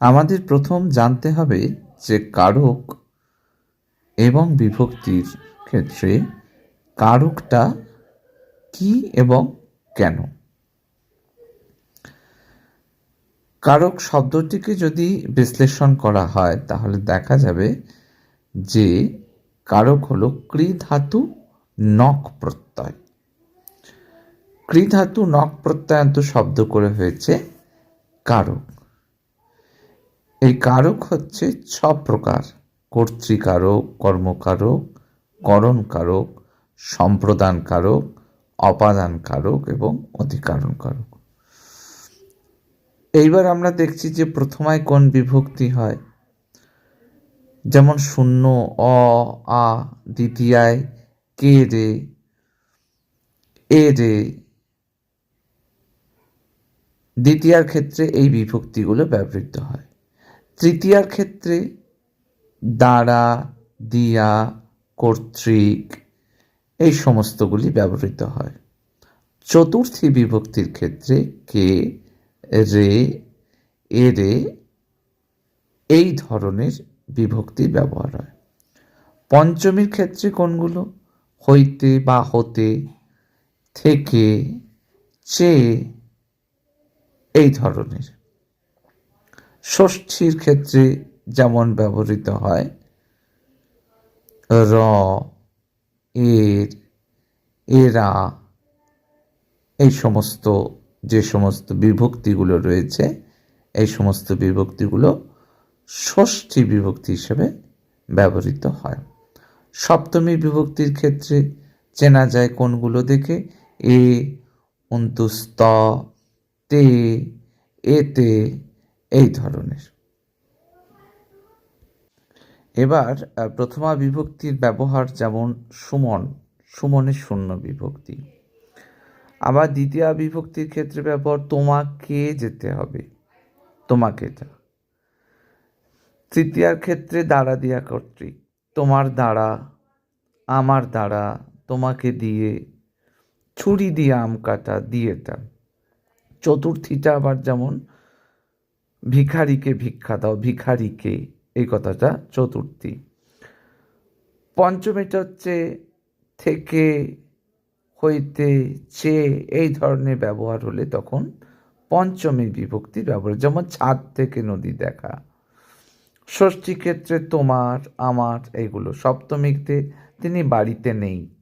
আমাদের প্রথম জানতে হবে যে কারক এবং বিভক্তির ক্ষেত্রে কারকটা কি এবং কেন। কারক শব্দটিকে যদি বিশ্লেষণ করা হয় তাহলে দেখা যাবে যে কারক হলো কৃ ধাতু নক প্রত্যয়। কৃ ধাতু নক প্রত্যয়ান্ত শব্দ করে হয়েছে কারক। এই কারক হচ্ছে 6 প্রকার: কর্তৃকারক, কর্মকারক, করণকারক, সম্প্রদান কারক, অপাদান কারক এবং অধিকারণ কারক। এইবার আমরা দেখছি যে প্রথমায় কোন বিভক্তি হয়। যেমন শূন্য, অ, আ, দ্বিতীয়ায় কে রে, এ রে। দ্বিতীয়ার ক্ষেত্রে এই বিভক্তিগুলো ব্যবহৃত হয়। তৃতীয়ার ক্ষেত্রে দ্বারা, দিয়া, কর্তৃক এই সমস্তগুলি ব্যবহৃত হয়। চতুর্থী বিভক্তির ক্ষেত্রে কে, রে, এ রে এই ধরনের বিভক্তি ব্যবহার হয়। পঞ্চমীর ক্ষেত্রে কোনগুলো? হইতে বা হতে, থেকে, চেয়ে এই ধরনের। ষষ্ঠীর ক্ষেত্রে যেমন ব্যবহৃত হয় র, এর, এরা এই সমস্ত যে সমস্ত বিভক্তিগুলো রয়েছে এই সমস্ত বিভক্তিগুলো ষষ্ঠী বিভক্তি হিসেবে ব্যবহৃত হয়। সপ্তমী বিভক্তির ক্ষেত্রে চেনা যায় কোনগুলো দেখে? এ, অন্তুস্ত, তে, এতে এই ধরনের। এবার প্রথমা বিভক্তির ব্যবহার যেমন সুমন, সুমনের শূন্য বিভক্তি। আবার দ্বিতীয় বিভক্তির ক্ষেত্রে ব্যবহার তোমাকে যেতে হবে, তোমাকে যা। তৃতীয়ার ক্ষেত্রে দ্বারা দিয়া কর্তৃক, তোমার দ্বারা, আমার দ্বারা, তোমাকে দিয়ে, ছুরি দিয়ে আম কাটা, দিয়েটা। চতুর্থীটা আবার যেমন ভিখারিকে ভিক্ষা দাও, ভিখারিকে এই কথাটা চতুর্থী। পঞ্চমীটা হচ্ছে থেকে, হইতে, চেয়ে এই ধরনের ব্যবহার হলে তখন পঞ্চমী বিভক্তি ব্যবহার, যেমন ছাদ থেকে নদী দেখা। ষষ্ঠী ক্ষেত্রে তোমার, আমার এইগুলো। সপ্তমীতে তিনি বাড়িতে নেই,